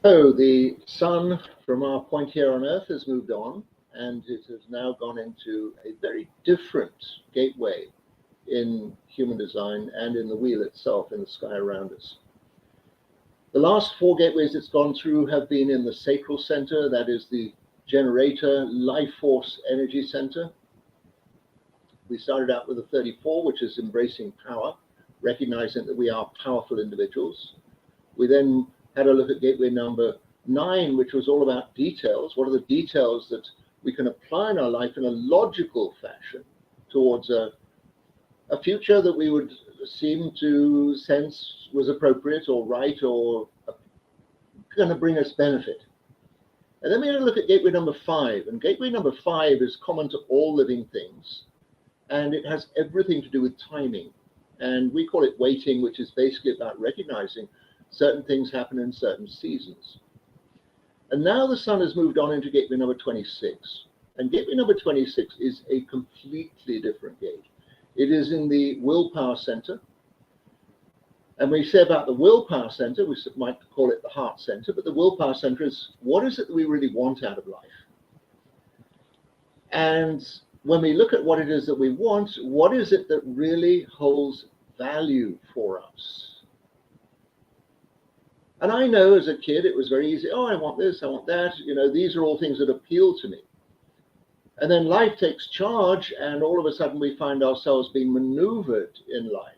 So the sun from our point here on Earth has moved on, and it has now gone into a very different gateway in human design and in the wheel itself in the sky around us. The last four gateways it's gone through have been in the sacral center, that is the generator, life force, energy center. We started out with the 34, which is embracing power, recognizing that we are powerful individuals. We then had a look at gateway number 9, which was all about details. What are the details that we can apply in our life in a logical fashion towards a future that we would seem to sense was appropriate or right or going to bring us benefit. And then we had a look at gateway number 5. And gateway number 5 is common to all living things. And it has everything to do with timing. And we call it waiting, which is basically about recognizing certain things happen in certain seasons. And now the sun has moved on into gateway number 26. And gateway number 26 is a completely different gate. It is in the willpower center. And we say about the willpower center, we might call it the heart center, but the willpower center is what is it that we really want out of life? And when we look at what it is that we want, what is it that really holds value for us? And I know as a kid, it was very easy. Oh, I want this, I want that. You know, these are all things that appeal to me. And then life takes charge, and all of a sudden we find ourselves being maneuvered in life.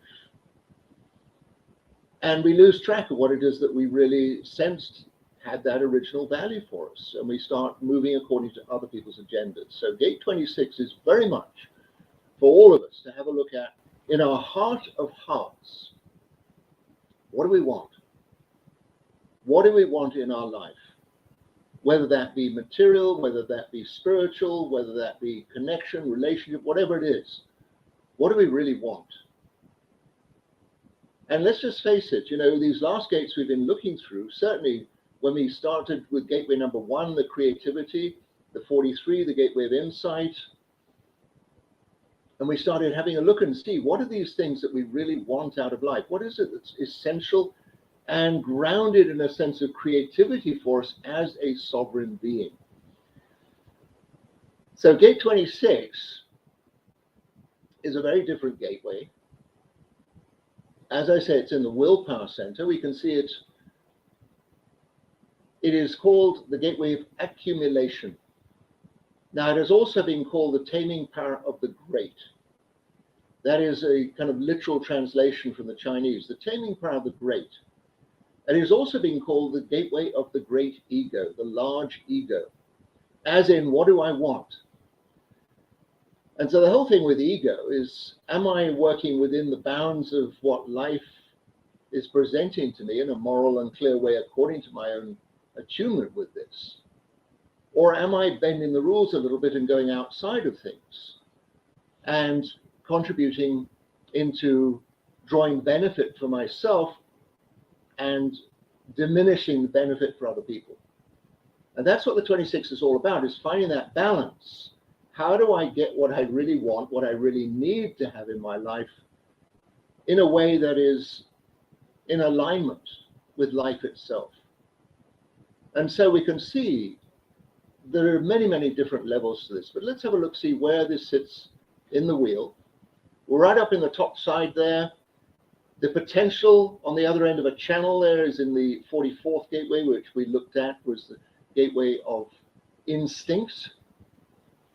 And we lose track of what it is that we really sensed had that original value for us. And we start moving according to other people's agendas. So gate 26 is very much for all of us to have a look at in our heart of hearts. What do we want? What do we want in our life? Whether that be material, whether that be spiritual, whether that be connection, relationship, whatever it is. What do we really want? And let's just face it, you know, these last gates we've been looking through, certainly when we started with gateway number 1, the creativity, the 43, the gateway of insight, and we started having a look and see what are these things that we really want out of life? What is it that's essential and grounded in a sense of creativity for us as a sovereign being? So gate 26 is a very different gateway. As I say, it's in the willpower center. We can see it. It is called the gateway of accumulation. Now, it has also been called the taming power of the great. That is a kind of literal translation from the Chinese, the taming power of the great. And it has also been called the gateway of the great ego, the large ego, as in, what do I want? And so the whole thing with ego is, am I working within the bounds of what life is presenting to me in a moral and clear way according to my own attunement with this? Or am I bending the rules a little bit and going outside of things and contributing into drawing benefit for myself and diminishing the benefit for other people? And that's what the 26 is all about, is finding that balance. How do I get what I really want, what I really need to have in my life in a way that is in alignment with life itself? And so we can see there are many, many different levels to this, but let's have a look, see where this sits in the wheel. We're right up in the top side there. The potential on the other end of a channel there is in the 44th gateway, which we looked at was the gateway of instinct,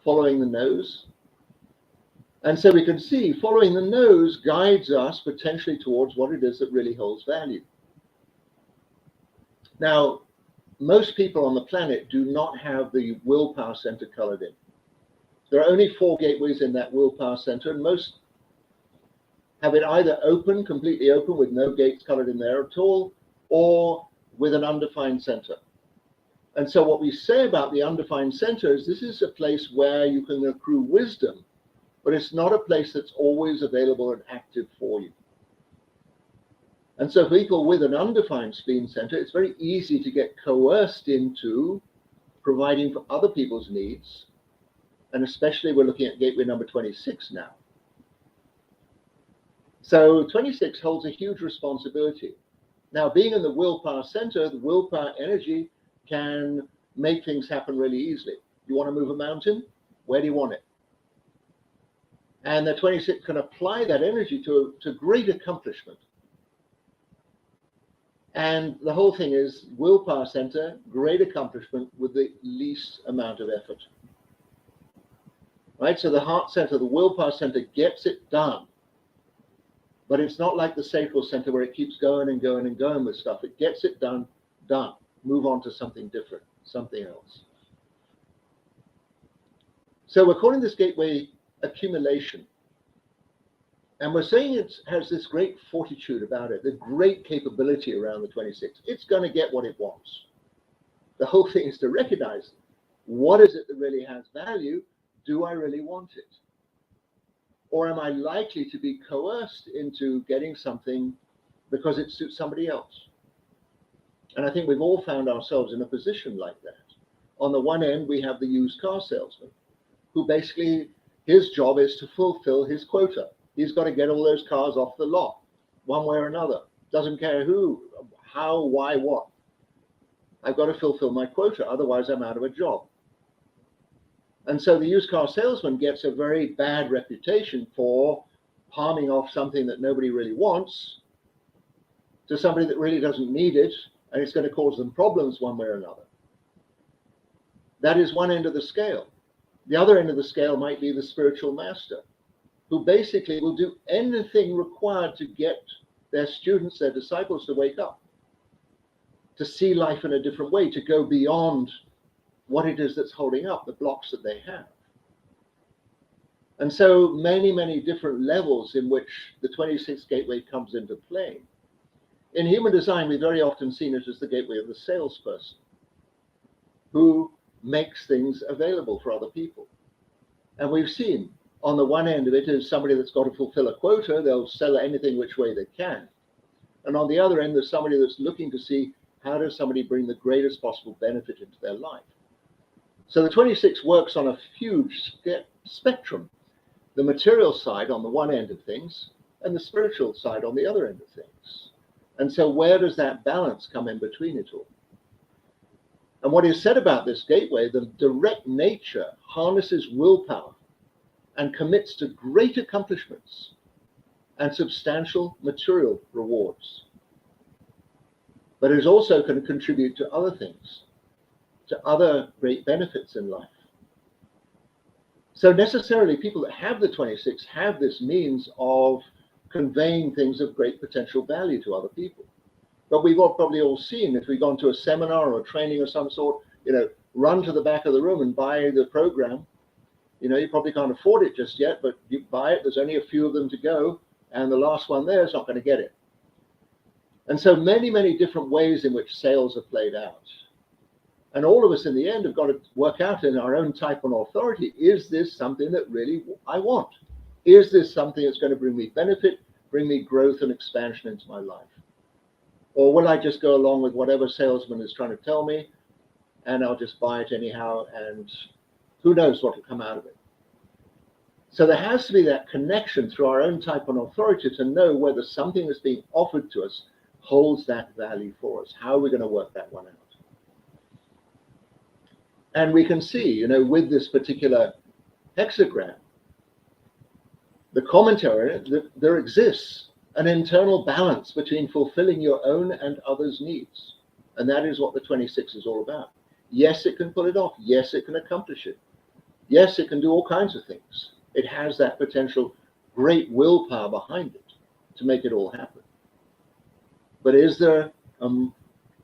following the nose. And so we can see following the nose guides us potentially towards what it is that really holds value. Now, most people on the planet do not have the willpower center colored in. There are only 4 gateways in that willpower center, and most have it either open, completely open with no gates colored in there at all, or with an undefined center. And so what we say about the undefined center is this is a place where you can accrue wisdom, but it's not a place that's always available and active for you. And so people with an undefined spleen center, it's very easy to get coerced into providing for other people's needs. And especially we're looking at gateway number 26 now. So 26 holds a huge responsibility. Now, being in the willpower center, the willpower energy can make things happen really easily. You want to move a mountain? Where do you want it? And the 26 can apply that energy to great accomplishment. And the whole thing is willpower center, great accomplishment with the least amount of effort. Right? So the heart center, the willpower center gets it done. But it's not like the sacral center where it keeps going and going and going with stuff. It gets it done. Move on to something different, something else. So we're calling this gateway accumulation. And we're saying it has this great fortitude about it, the great capability around the 26. It's going to get what it wants. The whole thing is to recognize, what is it that really has value? Do I really want it? Or am I likely to be coerced into getting something because it suits somebody else? And I think we've all found ourselves in a position like that. On the one end, we have the used car salesman, who basically, his job is to fulfill his quota. He's got to get all those cars off the lot, one way or another. Doesn't care who, how, why, what. I've got to fulfill my quota, otherwise I'm out of a job. And so the used car salesman gets a very bad reputation for palming off something that nobody really wants to somebody that really doesn't need it, and it's going to cause them problems one way or another. That is one end of the scale. The other end of the scale might be the spiritual master, who basically will do anything required to get their students, their disciples, to wake up, to see life in a different way, to go beyond what it is that's holding up the blocks that they have. And so many, many different levels in which the 26th gateway comes into play. In human design, we've very often seen it as the gateway of the salesperson, who makes things available for other people. And we've seen on the one end of it is somebody that's got to fulfill a quota. They'll sell anything which way they can. And on the other end, there's somebody that's looking to see, how does somebody bring the greatest possible benefit into their life? So the 26 works on a huge spectrum. The material side on the one end of things, and the spiritual side on the other end of things. And so where does that balance come in between it all? And what is said about this gateway, the direct nature harnesses willpower and commits to great accomplishments and substantial material rewards. But it also can contribute to other things, to other great benefits in life. So necessarily people that have the 26 have this means of conveying things of great potential value to other people. But we've probably all seen, if we've gone to a seminar or a training of some sort, run to the back of the room and buy the program. You probably can't afford it just yet, but you buy it, there's only a few of them to go, and the last one there is not going to get it. And so many, many different ways in which sales are played out. And all of us in the end have got to work out in our own type and authority, is this something that really I want? Is this something that's going to bring me benefit, bring me growth and expansion into my life? Or will I just go along with whatever salesman is trying to tell me, and I'll just buy it anyhow, and who knows what will come out of it? So there has to be that connection through our own type and authority to know whether something that's being offered to us holds that value for us. How are we going to work that one out? And we can see, with this particular hexagram, the commentary, that there exists an internal balance between fulfilling your own and others' needs. And that is what the 26 is all about. Yes, it can pull it off. Yes, it can accomplish it. Yes, it can do all kinds of things. It has that potential great willpower behind it to make it all happen. But is there an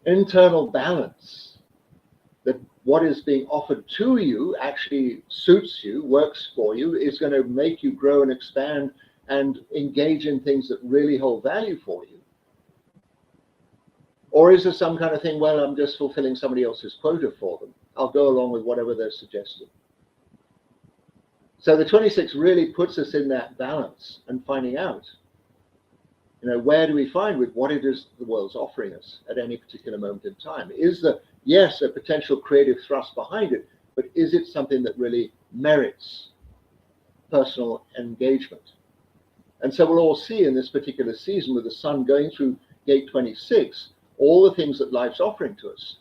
internal balance that what is being offered to you actually suits you, works for you, is going to make you grow and expand and engage in things that really hold value for you? Or is there some kind of thing, well, I'm just fulfilling somebody else's quota for them. I'll go along with whatever they're suggesting. So the 26 really puts us in that balance and finding out, where do we find with what it is the world's offering us at any particular moment in time? Is there, yes, a potential creative thrust behind it, but is it something that really merits personal engagement? And so we'll all see in this particular season with the sun going through gate 26 all the things that life's offering to us.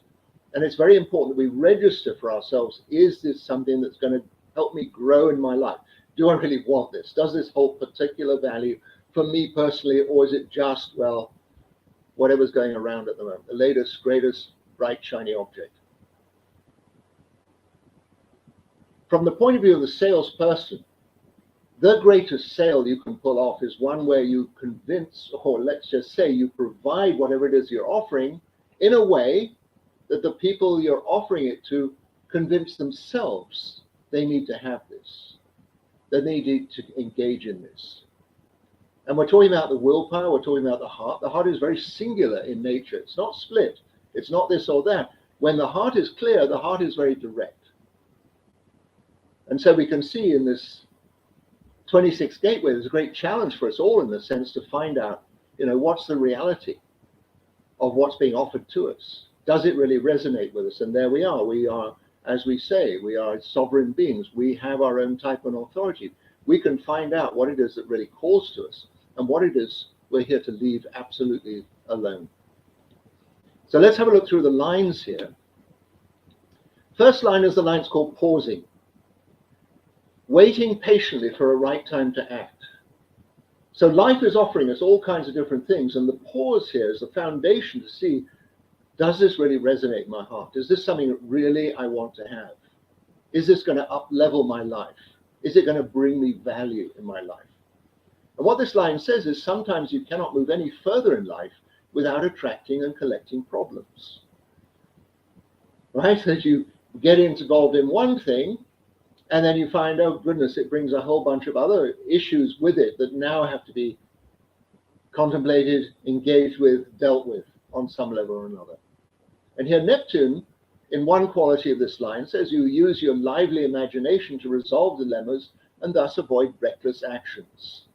And it's very important that we register for ourselves, is this something that's going to help me grow in my life? Do I really want this? Does this hold particular value for me personally, or is it just, well, whatever's going around at the moment, the latest, greatest, bright, shiny object? From the point of view of the salesperson, the greatest sale you can pull off is one where you convince, or let's just say you provide whatever it is you're offering in a way that the people you're offering it to convince themselves they need to have this, that they need to engage in this. And we're talking about the willpower, we're talking about the heart. The heart is very singular in nature. It's not split. It's not this or that. When the heart is clear, the heart is very direct. And so we can see in this 26 gateway, there's a great challenge for us all in the sense to find out, what's the reality of what's being offered to us? Does it really resonate with us? And there we are. We are, as we say, we are sovereign beings. We have our own type and authority. We can find out what it is that really calls to us and what it is we're here to leave absolutely alone. So let's have a look through the lines here. First line is the line it's called pausing. Waiting patiently for a right time to act. So life is offering us all kinds of different things, and the pause here is the foundation to see, does this really resonate in my heart? Is this something that really I want to have? Is this going to up-level my life? Is it going to bring me value in my life? And what this line says is sometimes you cannot move any further in life without attracting and collecting problems. Right? As you get involved in one thing, and then you find, oh goodness, it brings a whole bunch of other issues with it that now have to be contemplated, engaged with, dealt with on some level or another. And here Neptune, in one quality of this line, says you use your lively imagination to resolve dilemmas and thus avoid reckless actions.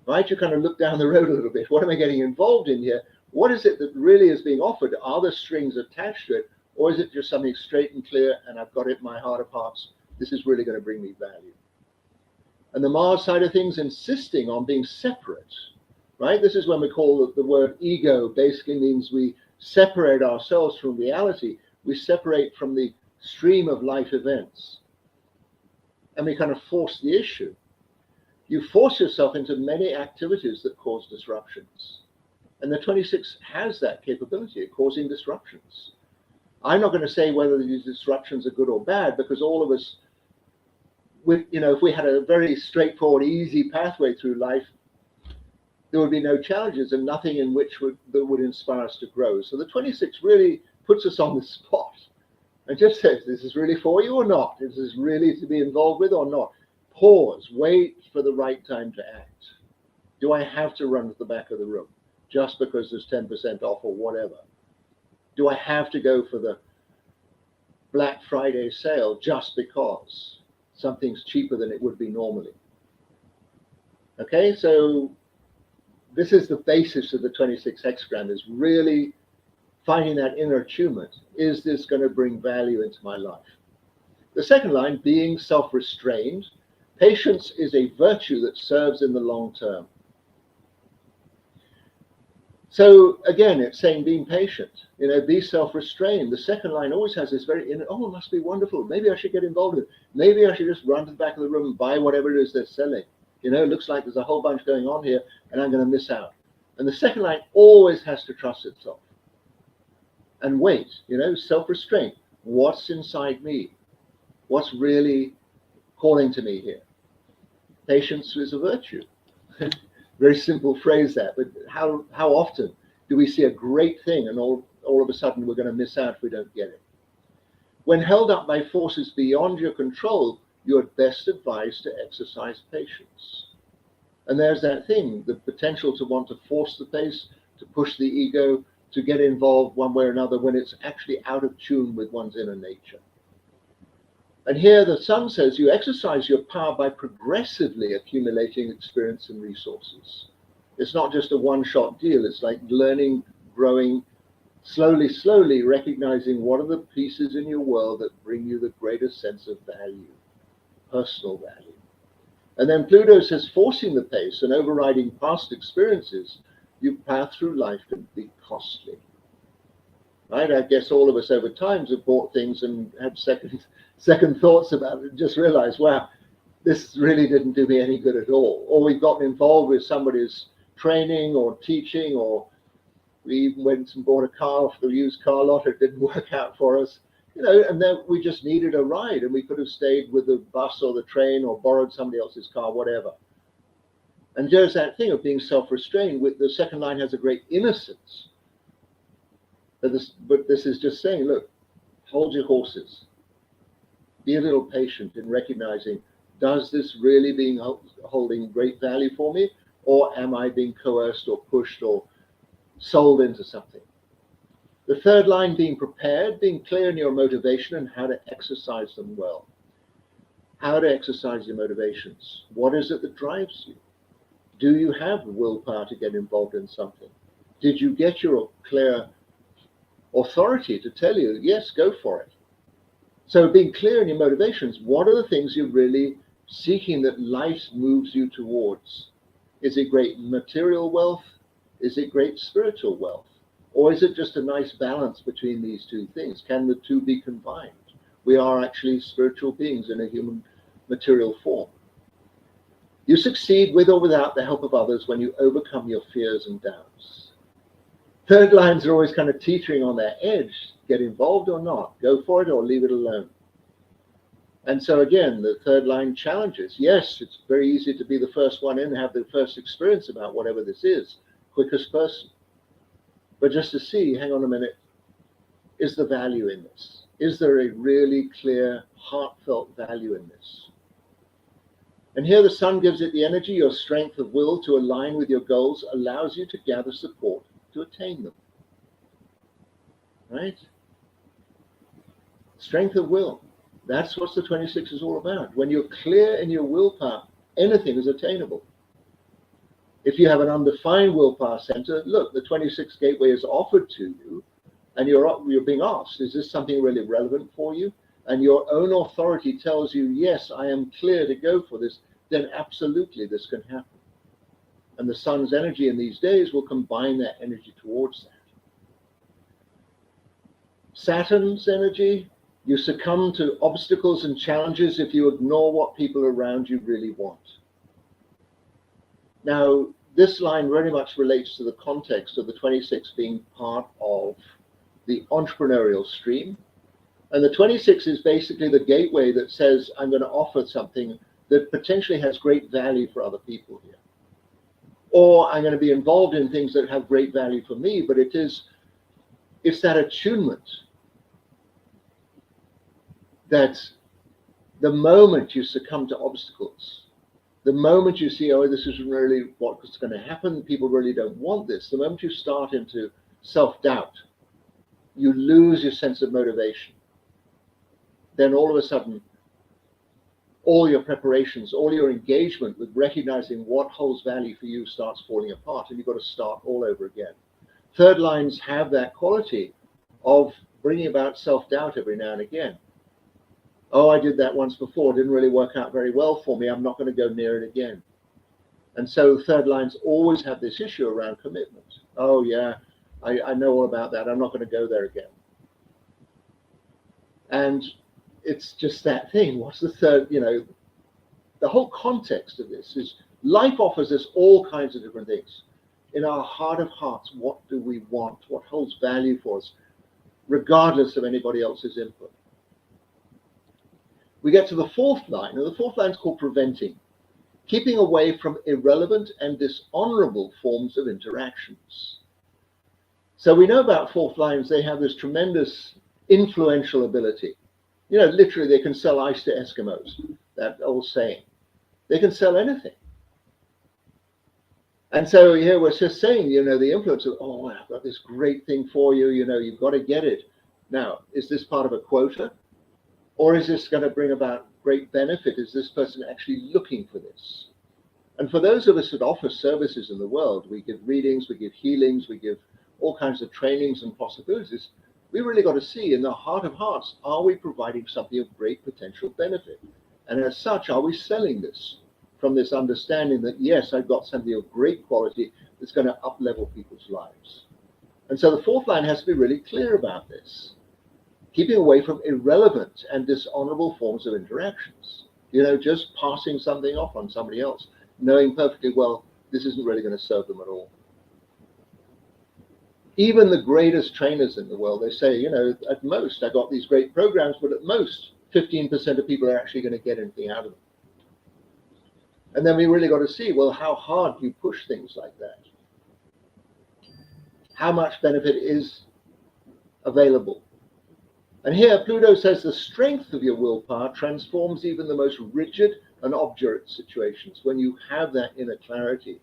Right? You kind of look down the road a little bit. What am I getting involved in here? What is it that really is being offered? Are there strings attached to it? Or is it just something straight and clear and I've got it in my heart of hearts? This is really going to bring me value. And the Mars side of things, insisting on being separate. Right? This is when we call the word ego, basically means we separate ourselves from reality. We separate from the stream of life events. And we kind of force the issue. You force yourself into many activities that cause disruptions. And the 26 has that capability of causing disruptions. I'm not going to say whether these disruptions are good or bad, because all of us, if we had a very straightforward, easy pathway through life, there would be no challenges and nothing in which that would inspire us to grow. So the 26 really puts us on the spot and just says, this is really for you or not? Is this really to be involved with or not? Pause, wait for the right time to act. Do I have to run to the back of the room just because there's 10% off or whatever? Do I have to go for the Black Friday sale just because something's cheaper than it would be normally? Okay, so this is the basis of the 26 hexagram, is really finding that inner attunement. Is this going to bring value into my life? The second line, being self-restrained. Patience is a virtue that serves in the long term. So again, it's saying being patient, be self-restrained. The second line always has this very, it must be wonderful. Maybe I should get involved in it. Maybe I should just run to the back of the room and buy whatever it is they're selling. It looks like there's a whole bunch going on here and I'm going to miss out. And the second line always has to trust itself and wait, self-restraint. What's inside me? What's really calling to me here? Patience is a virtue. Very simple phrase that, but how often do we see a great thing and all of a sudden we're going to miss out if we don't get it? When held up by forces beyond your control, you're best advised to exercise patience. And there's that thing, the potential to want to force the pace, to push the ego, to get involved one way or another when it's actually out of tune with one's inner nature. And here the sun says you exercise your power by progressively accumulating experience and resources. It's not just a one-shot deal. It's like learning, growing, slowly recognizing what are the pieces in your world that bring you the greatest sense of value, personal value. And then Pluto says forcing the pace and overriding past experiences your path through life can be costly. Right? I guess all of us over time have bought things and had second thoughts about it and just realized, wow, this really didn't do me any good at all. Or we've gotten involved with somebody's training or teaching, or we even went and bought a car off the used car lot. It didn't work out for us, and then we just needed a ride, and we could have stayed with the bus or the train or borrowed somebody else's car, whatever. And there's that thing of being self-restrained. With the second line has a great innocence. But this is just saying, look, hold your horses. Be a little patient in recognizing, does this really being holding great value for me, or am I being coerced or pushed or sold into something? The third line, being prepared, being clear in your motivation and how to exercise them well. How to exercise your motivations. What is it that drives you? Do you have willpower to get involved in something? Did you get your clear authority to tell you, yes, go for it? So being clear in your motivations, what are the things you're really seeking that life moves you towards? Is it great material wealth? Is it great spiritual wealth? Or is it just a nice balance between these two things? Can the two be combined? We are actually spiritual beings in a human material form. You succeed with or without the help of others when you overcome your fears and doubts. Third lines are always kind of teetering on their edge. Get involved or not, go for it or leave it alone. And so again, the third line challenges. Yes, it's very easy to be the first one in, have the first experience about whatever this is, quickest person. But just to see, hang on a minute, is the value in this? Is there a really clear, heartfelt value in this? And here the sun gives it the energy. Your strength of will to align with your goals allows you to gather support to attain them. Right? Strength of will. That's what the 26 is all about. When you're clear in your willpower, anything is attainable. If you have an undefined willpower center, look, the 26 gateway is offered to you, and you're being asked, is this something really relevant for you? And your own authority tells you, yes, I am clear to go for this, then absolutely this can happen. And the sun's energy in these days will combine that energy towards that. Saturn's energy, you succumb to obstacles and challenges if you ignore what people around you really want. Now, this line very much relates to the context of the 26 being part of the entrepreneurial stream. And the 26 is basically the gateway that says, I'm going to offer something that potentially has great value for other people here. Or I'm going to be involved in things that have great value for me, but it's that attunement that the moment you succumb to obstacles, the moment you see, oh, this isn't really what's going to happen, people really don't want this, the moment you start into self-doubt, you lose your sense of motivation. Then all of a sudden, all your preparations, all your engagement with recognizing what holds value for you starts falling apart, and you've got to start all over again. Third lines have that quality of bringing about self-doubt every now and again. Oh, I did that once before, didn't really work out very well for me, I'm not going to go near it again. And so third lines always have this issue around commitment. Oh yeah, I know all about that, I'm not going to go there again. And it's just that thing. What's the third, the whole context of this is life offers us all kinds of different things. In our heart of hearts, what do we want? What holds value for us, regardless of anybody else's input? We get to the fourth line, and the fourth line is called preventing, keeping away from irrelevant and dishonorable forms of interactions. So we know about fourth lines, they have this tremendous influential ability. Literally they can sell ice to Eskimos, that old saying. They can sell anything. And so here we're just saying, the influence of, oh, I've got this great thing for you, you've got to get it. Now, is this part of a quota? Or is this going to bring about great benefit? Is this person actually looking for this? And for those of us that offer services in the world, we give readings, we give healings, we give all kinds of trainings and possibilities. We really got to see in the heart of hearts, are we providing something of great potential benefit? And as such, are we selling this from this understanding that, yes, I've got something of great quality that's going to up-level people's lives. And so the fourth line has to be really clear about this, keeping away from irrelevant and dishonorable forms of interactions. You know, just passing something off on somebody else, knowing perfectly well this isn't really going to serve them at all. Even the greatest trainers in the world, they say, you know, at most, I got these great programs, but at most, 15% of people are actually going to get anything out of them. And then we really got to see, well, how hard do you push things like that? How much benefit is available? And here, Pluto says the strength of your willpower transforms even the most rigid and obdurate situations when you have that inner clarity.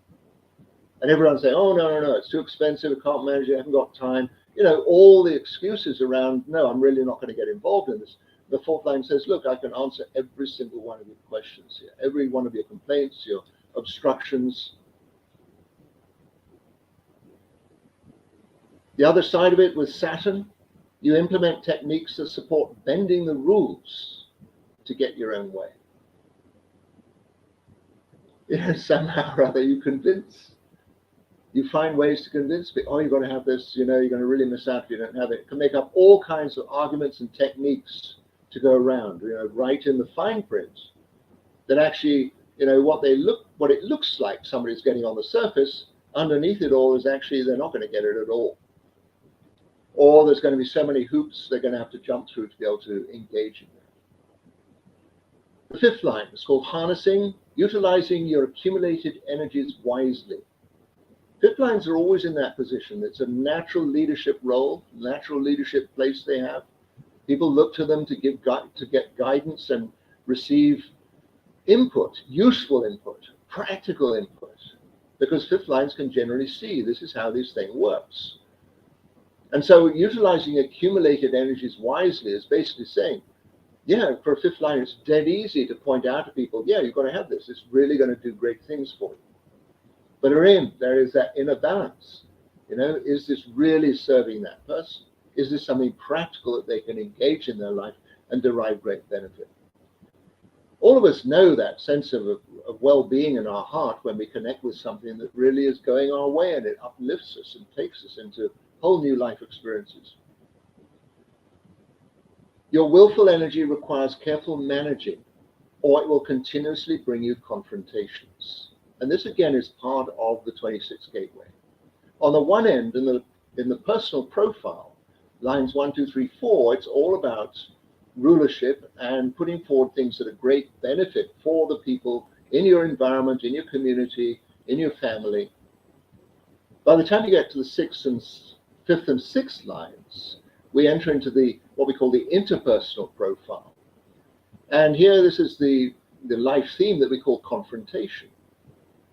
And everyone's saying, oh, no, it's too expensive, I can't manage it, I haven't got time. You know, all the excuses around, no, I'm really not going to get involved in this. The fourth line says, look, I can answer every single one of your questions here, every one of your complaints, your obstructions. The other side of it with Saturn, you implement techniques that support bending the rules to get your own way. You know, somehow or other you convince. You find ways to convince people, oh, you've got to have this, you know, you're going to really miss out if you don't have it. It can make up all kinds of arguments and techniques to go around, you know, right in the fine print that actually, you know, what it looks like somebody's getting on the surface, underneath it all is actually they're not going to get it at all. Or there's going to be so many hoops they're going to have to jump through to be able to engage in that. The fifth line is called harnessing, utilizing your accumulated energies wisely. Fifth lines are always in that position. It's a natural leadership role, natural leadership place they have. People look to them to get guidance and receive input, useful input, practical input, because fifth lines can generally see this is how this thing works. And so utilizing accumulated energies wisely is basically saying, yeah, for a fifth line, it's dead easy to point out to people, yeah, you've got to have this. It's really going to do great things for you. But there is that inner balance. You know, is this really serving that person? Is this something practical that they can engage in their life and derive great benefit? All of us know that sense of well-being in our heart when we connect with something that really is going our way and it uplifts us and takes us into whole new life experiences. Your willful energy requires careful managing, or it will continuously bring you confrontations. And this again is part of the 26 gateway. On the one end, in the personal profile, lines 1, 2, 3, 4, it's all about rulership and putting forward things that are great benefit for the people in your environment, in your community, in your family. By the time you get to the fifth and sixth lines, we enter into what we call the interpersonal profile. And here, this is the life theme that we call confrontation.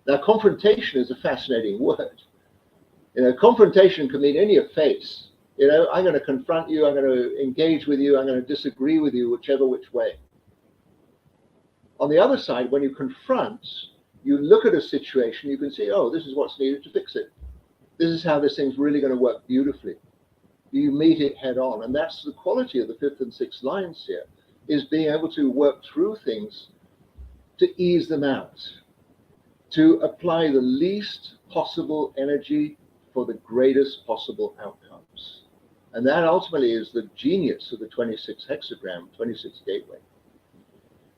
Now, confrontation is a fascinating word. You know, confrontation can mean in your face. You know, I'm going to confront you, I'm going to engage with you, I'm going to disagree with you, which way. On the other side, when you confront, you look at a situation, you can see, oh, this is what's needed to fix it. This is how this thing's really going to work beautifully. You meet it head on. And that's the quality of the fifth and sixth lines here, is being able to work through things to ease them out, to apply the least possible energy for the greatest possible outcomes. And that ultimately is the genius of the 26 hexagram, 26 gateway.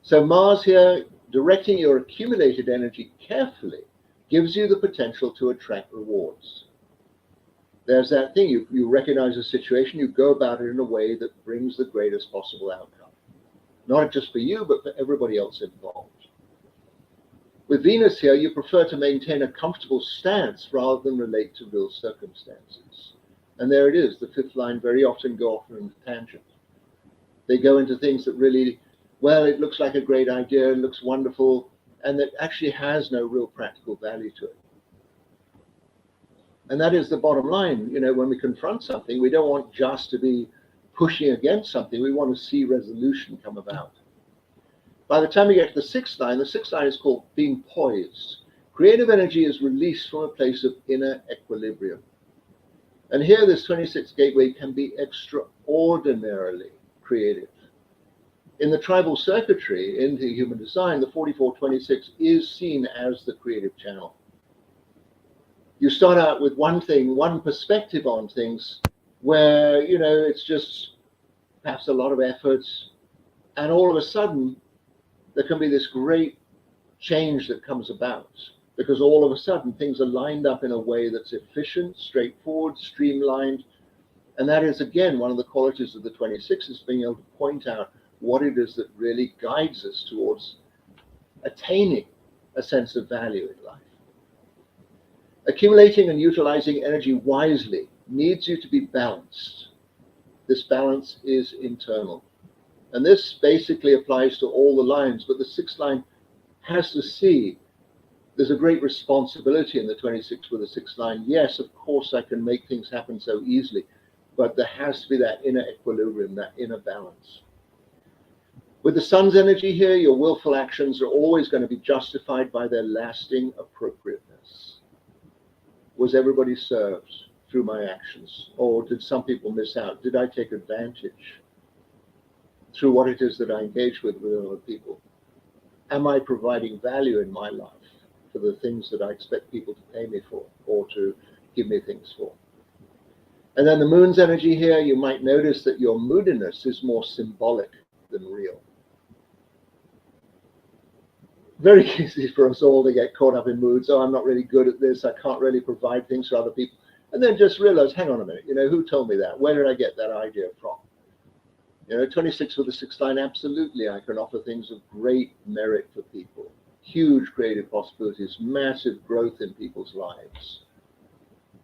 So Mars here, directing your accumulated energy carefully, gives you the potential to attract rewards. There's that thing, you recognize a situation, you go about it in a way that brings the greatest possible outcome. Not just for you, but for everybody else involved. With Venus here, you prefer to maintain a comfortable stance rather than relate to real circumstances. And there it is, the fifth line very often go off on a tangent. They go into things that really, well, it looks like a great idea, it looks wonderful, and that actually has no real practical value to it. And that is the bottom line. You know, when we confront something, we don't want just to be pushing against something, we want to see resolution come about. By the time we get to the sixth line is called being poised. Creative energy is released from a place of inner equilibrium. And here this 26 gateway can be extraordinarily creative. In the tribal circuitry, in the human design, the 4426 is seen as the creative channel. You start out with one thing, one perspective on things, where, you know, it's just perhaps a lot of effort, and all of a sudden there can be this great change that comes about, because all of a sudden things are lined up in a way that's efficient, straightforward, streamlined. And that is, again, one of the qualities of the 26, is being able to point out what it is that really guides us towards attaining a sense of value in life. Accumulating and utilizing energy wisely needs you to be balanced. This balance is internal. And this basically applies to all the lines, but the 6th line has to see there's a great responsibility in the 26 with the 6th line. Yes, of course, I can make things happen so easily, but there has to be that inner equilibrium, that inner balance. With the sun's energy here, your willful actions are always going to be justified by their lasting appropriateness. Was everybody served through my actions? Or did some people miss out? Did I take advantage through what it is that I engage with other people? Am I providing value in my life for the things that I expect people to pay me for or to give me things for? And then the moon's energy here, you might notice that your moodiness is more symbolic than real. Very easy for us all to get caught up in moods. Oh, I'm not really good at this. I can't really provide things for other people. And then just realize, hang on a minute, you know, who told me that? Where did I get that idea from? You know, 26 with the 6th line, absolutely, I can offer things of great merit for people. Huge creative possibilities, massive growth in people's lives.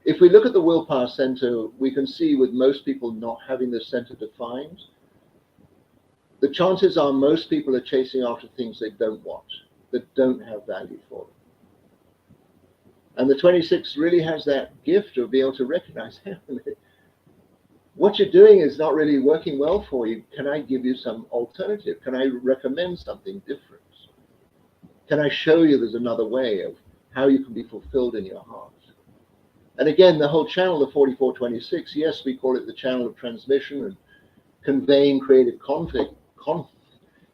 If we look at the willpower center, we can see with most people not having the center defined, the chances are most people are chasing after things they don't want, that don't have value for them. And the 26 really has that gift of being able to recognize, hey, what you're doing is not really working well for you. Can I give you some alternative? Can I recommend something different? Can I show you there's another way of how you can be fulfilled in your heart? And again, the whole channel of 4426, yes, we call it the channel of transmission and conveying creative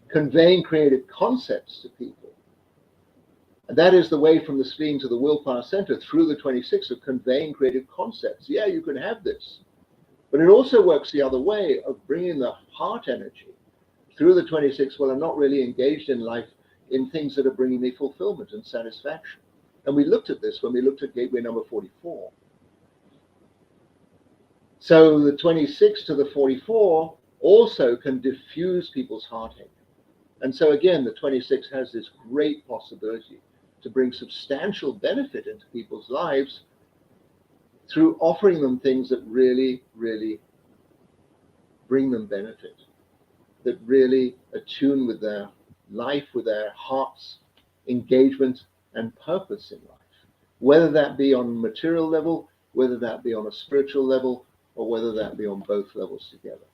conveying creative concepts to people. And that is the way from the spleen to the willpower center through the 26 of conveying creative concepts. Yeah, you can have this. But it also works the other way of bringing the heart energy through the 26. Well, I'm not really engaged in life in things that are bringing me fulfillment and satisfaction. And we looked at this when we looked at gateway number 44. So the 26 to the 44 also can diffuse people's heartache. And so again, the 26 has this great possibility to bring substantial benefit into people's lives through offering them things that really, really bring them benefit, that really attune with their life, with their heart's engagement and purpose in life, whether that be on a material level, whether that be on a spiritual level, or whether that be on both levels together.